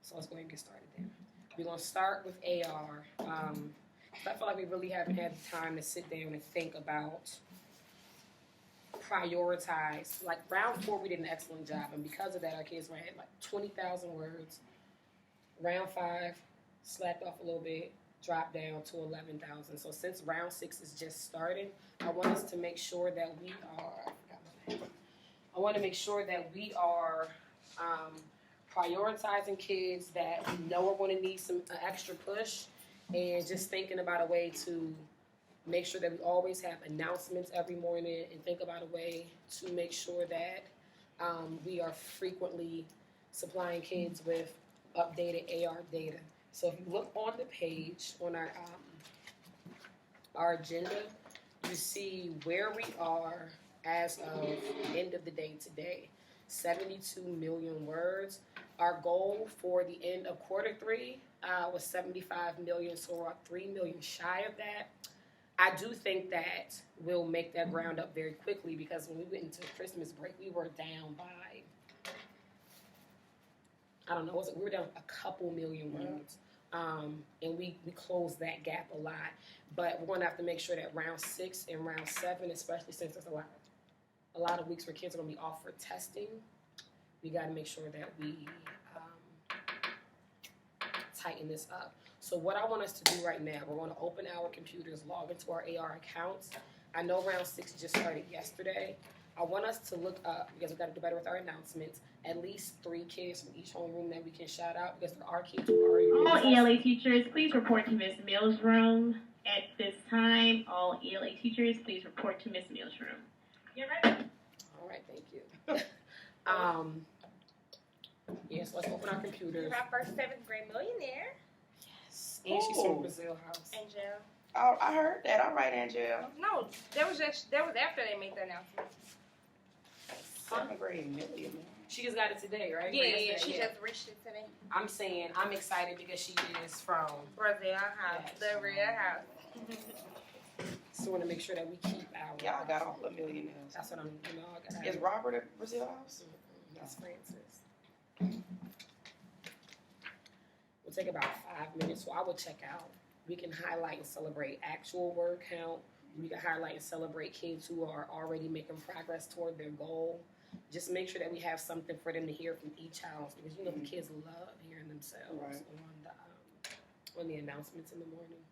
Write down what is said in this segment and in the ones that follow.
So let's go ahead and get started then. We're going to start with AR. I feel like we really haven't had the time to sit down and think about, prioritize. Like round 4, we did an excellent job, and because of that, our kids read like 20,000 words. Round 5, slacked off a little bit, dropped down to 11,000. So since round 6 is just starting, I want us to make sure that we are. I want to make sure that we are prioritizing kids that we know are going to need some extra push, and just thinking about a way to make sure that we always have announcements every morning, and think about a way to make sure that we are frequently supplying kids with updated AR data. So if you look on the page on our agenda, you see where we are as of end of the day today. 72 million words. Our goal for the end of quarter 3 was 75 million, so we're 3 million shy of that. I do think that we'll make that ground up very quickly, because when we went into Christmas break, we were down by, I don't know, we were down a couple million words. And we closed that gap a lot. But we're going to have to make sure that round 6 and round 7, especially since there's a lot of weeks where kids are going to be off for testing, we got to make sure that we tighten this up. So what I want us to do right now, we're going to open our computers, log into our AR accounts. I know round 6 just started yesterday. I want us to look up, because we've got to do better with our announcements, at least 3 kids from each homeroom that we can shout out, because there are kids who are already. All ELA teachers, please report to Ms. Mills' room at this time. All ELA teachers, please report to Ms. Mills' room. You ready? All right, thank you. Yes, let's open our computers. You're our first 7th grade millionaire. Yes. And she's from Brazil House. Angel. Oh, I heard that. All right, Angel. No, that was after they made the announcement. 7th grade millionaire. She just got it today, right? Yeah, she just reached it today. I'm saying I'm excited because she is from Brazil House, Yes. the real house. So I want to make sure that we keep our. Y'all got all the millionaires. That's what I'm. I got. Is Robert at Brazil House? That's Francis. We'll take about 5 minutes, so I will check out. We can highlight and celebrate actual word count. We can highlight and celebrate kids who are already making progress toward their goal. Just make sure that we have something for them to hear from each house, because you know the kids love hearing themselves on the announcements in the morning.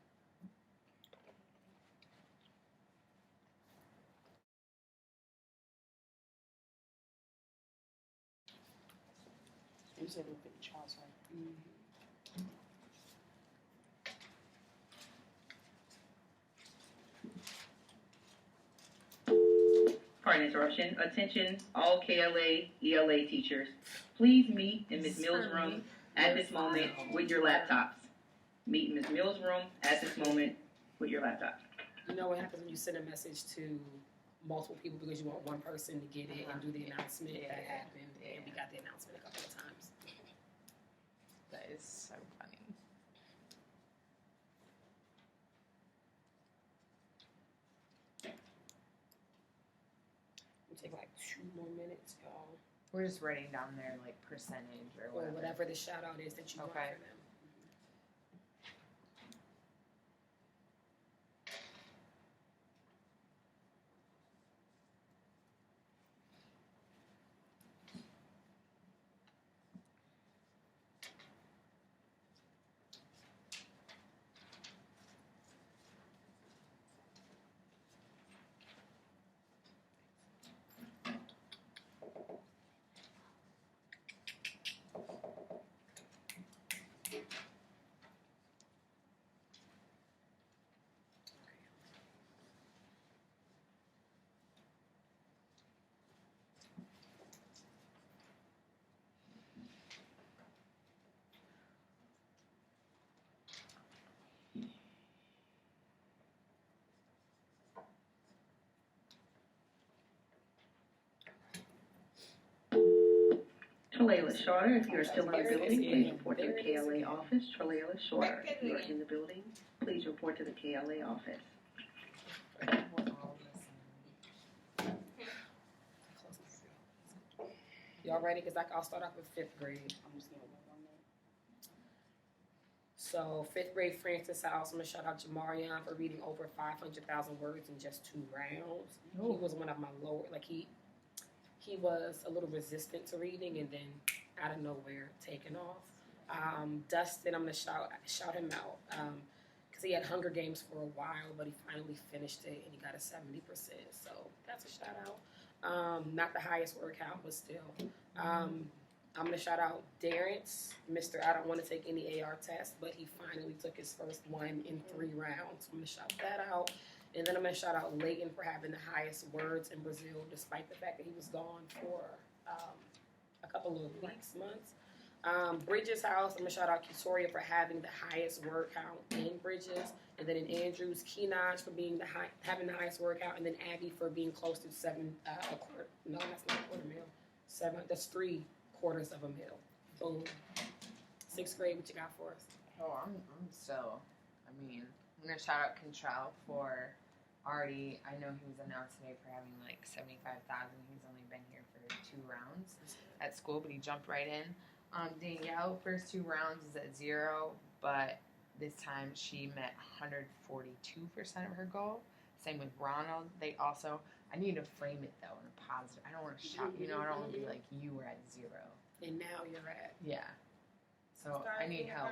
You said we'll pick Charles, right? Pardon interruption. Attention, all KLA, ELA teachers. Please meet in Ms. Mills' room at this moment with your laptops. Meet in Ms. Mills' room at this moment with your laptop. You know what happens when you send a message to multiple people because you want one person to get it and do the announcement? Yeah. That happened, and we got the announcement a couple of times. That is so funny. We'll take like 2 more minutes, y'all. We're just writing down their like percentage or Or whatever. whatever the shout out is that you want Okay. for them. Tralala Shorter, if you are still in the building, please report to the KLA office. Tralala Shorter, if you are in the building, please report to the KLA office. We're all listening. Y'all ready? Because I'll start off with 5th grade. I'm just gonna go on there. So 5th grade Francis House, I'm gonna shout out Jamarion for reading over 500,000 words in just 2 rounds. He was one of my lower, like he was a little resistant to reading and then out of nowhere taken off. Dustin, I'm gonna shout him out because he had Hunger Games for a while, but he finally finished it and he got a 70%. So that's a shout out. Not the highest word count, but still. I'm gonna shout out Darrence, Mr. I don't want to take any AR test, but he finally took his first one in 3 rounds. I'm gonna shout that out. And then I'm gonna shout out Leighton for having the highest words in Brazil, despite the fact that he was gone for a couple of weeks, months. Bridges House, I'm gonna shout out Kitoria for having the highest word count in Bridges, and then in Andrews, Keenaj for being having the highest word count, and then Abby for being close to 7 a quarter. No, that's not a quarter meal. 7. That's 3 quarters of a meal. Boom. 6th grade, what you got for us? Oh, I'm so. I mean, I'm gonna shout out Contrell for already. I know he was announced today for having like 75,000. He's only been here for 2 rounds at school, but he jumped right in. Danielle, first 2 rounds is at 0, but this time she met 142% of her goal. Same with Ronald. They also. I need to frame it though in a positive. I don't want to shout. I don't want to be like you were at 0. And now you're at. Yeah. So I need help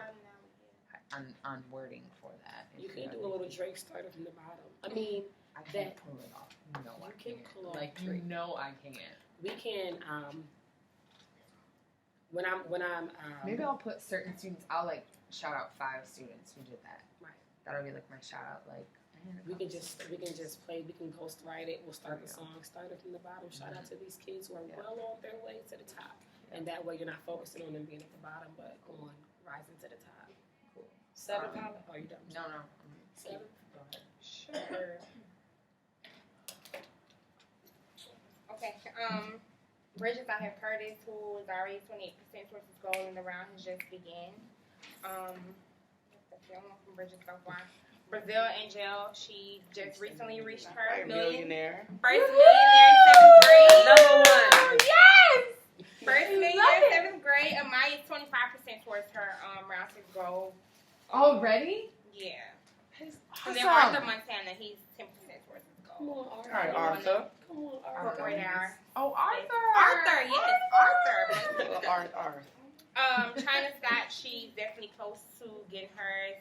on wording for that. You can do a little Drake starter from the bottom. I mean, I can't pull it off. No, I you can can't. pull off Like Drake. I can't. We can when I'm Maybe I'll put certain students. I'll like shout out 5 students who did that. Right. That'll be like my shout out. Like we can just play. We can ghost write it. We'll start the song starter from the bottom. Shout out to these kids who are well on their way to the top, and that way you're not focusing on them being at the bottom, but on rising to the top. Cool. 7, Paula? Oh, you done? No. 7. Go ahead. Sure. Okay. Bridges, I have Curtis, who is already 28% towards his goal, and the round has just begun. That's the only one from Bridges so far. Brazil Angel, she just recently reached her Right, million. millionaire. First millionaire in 7th grade. Number 1. Yes! First millionaire in 7th grade. Amaya is 25% towards her round 6 goal. Already? Yeah. That's And then awesome. Arthur Montana, he's 10% towards his Come goal. on, All right, Arthur. Come on, Corporate Arthur. hour. Oh, Arthur. Arthur, yes, Arthur. Arthur. China Scott, she's definitely close to getting her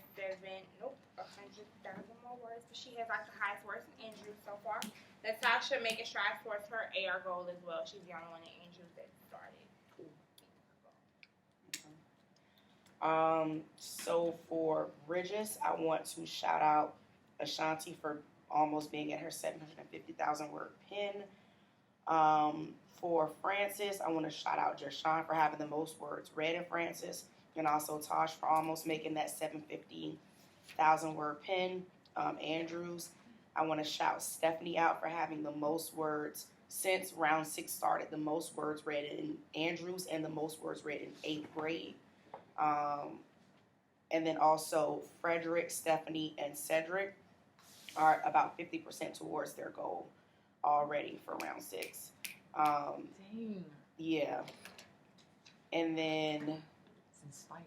100,000 more words, but she has like the highest words in Andrews so far. Natasha making strides towards her AR goal as well. She's the only one in Andrews that started. So for Bridges, I want to shout out Ashanti for almost being at her 750,000 word pin. For Francis, I want to shout out Jershawn for having the most words read in Francis, and also Tosh for almost making that 750,000 word pin. Andrews, I want to shout Stephanie out for having the most words since round 6 started, the most words read in Andrews and the most words read in 8th grade. And then also Frederick, Stephanie, and Cedric are about 50% towards their goal already for round 6. Dang. Yeah. And then It's inspiring.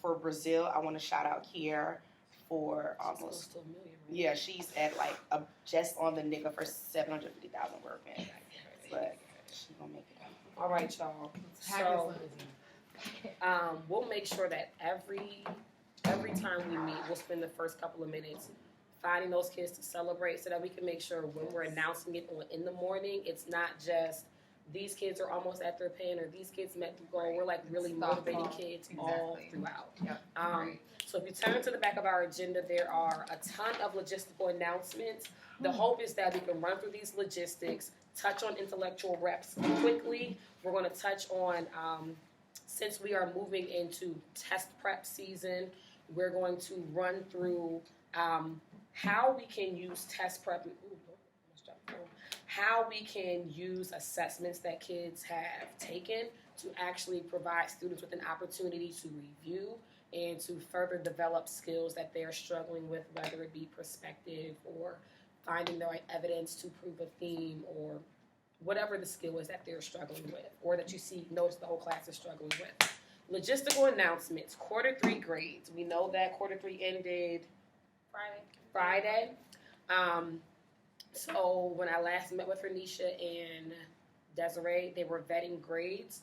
for Brazil, I want to shout out Kiera for Close almost, to a million. Right? yeah, she's at like just on the nigga for 750,000 word pin. But she's gonna make it out. All right, y'all. So we'll make sure that every time we meet, we'll spend the first couple of minutes finding those kids to celebrate so that we can make sure when we're announcing it in the morning, it's not just these kids are almost at their pin or these kids met the goal. We're like really motivating kids all throughout. Yep. So if you turn to the back of our agenda, there are a ton of logistical announcements. The hope is that we can run through these logistics, touch on intellectual reps quickly. We're going to touch on, since we are moving into test prep season, we're going to run through how we can use test prep, how we can use assessments that kids have taken to actually provide students with an opportunity to review and to further develop skills that they're struggling with, whether it be perspective or finding the right evidence to prove a theme or whatever the skill is that they're struggling with or that you notice the whole class is struggling with. Logistical announcements. Quarter 3 grades. We know that quarter 3 ended Friday. So when I last met with Renisha and Desiree, they were vetting grades.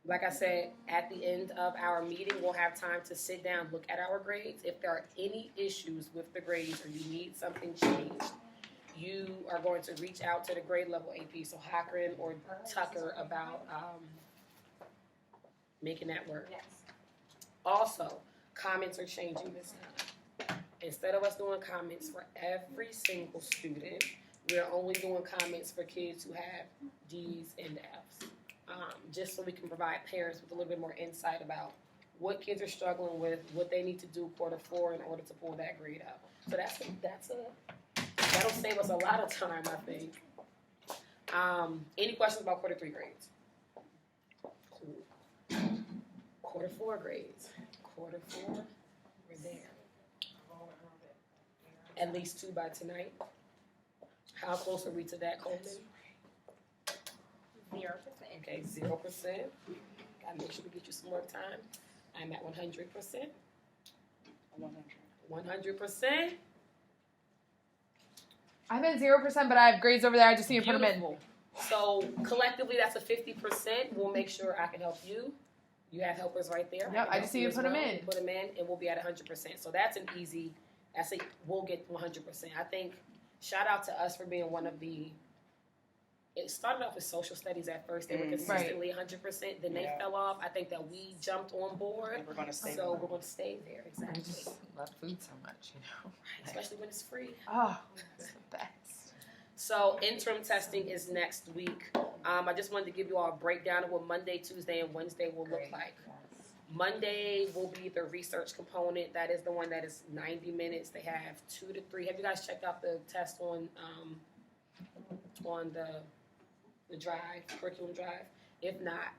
Like I said, at the end of our meeting, we'll have time to sit down, look at our grades. If there are any issues with the grades or you need something changed, you are going to reach out to the grade level AP, so Cochran or Tucker, about making that work. Yes. Also, comments are changing this time. Instead of us doing comments for every single student, we're only doing comments for kids who have D's and F's. Just so we can provide parents with a little bit more insight about what kids are struggling with, what they need to do quarter 4 in order to pull that grade up. So that'll save us a lot of time, I think. Any questions about quarter 3 grades? Cool. Quarter 4 grades. Quarter 4, we're there. At least 2 by tonight. How close are we to that, Colton? 0%. Okay, 0%. Gotta make sure we get you some more time. I'm at 100%. 100%. I'm at 0%, but I have grades over there. I just need to put them in. Beautiful. So collectively, that's a 50%. We'll make sure I can help you. You have helpers right there. Yep, I just need to put them in. Put them in, and we'll be at 100%. So that's an easy. We'll get 100%. I think. Shout out to us for being one of the. It started off with social studies at first. They were consistently 100%. Then they fell off. I think that we jumped on board. And we're going to stay So we're going to stay there. I Exactly. just love food so much, you know. Especially when it's free. Oh, it's the best. So interim testing is next week. I just wanted to give you all a breakdown of what Monday, Tuesday, and Wednesday will look like. Monday will be the research component. That is the one that is 90 minutes. They have 2 to 3. Have you guys checked out the test on the drive, curriculum drive? If not,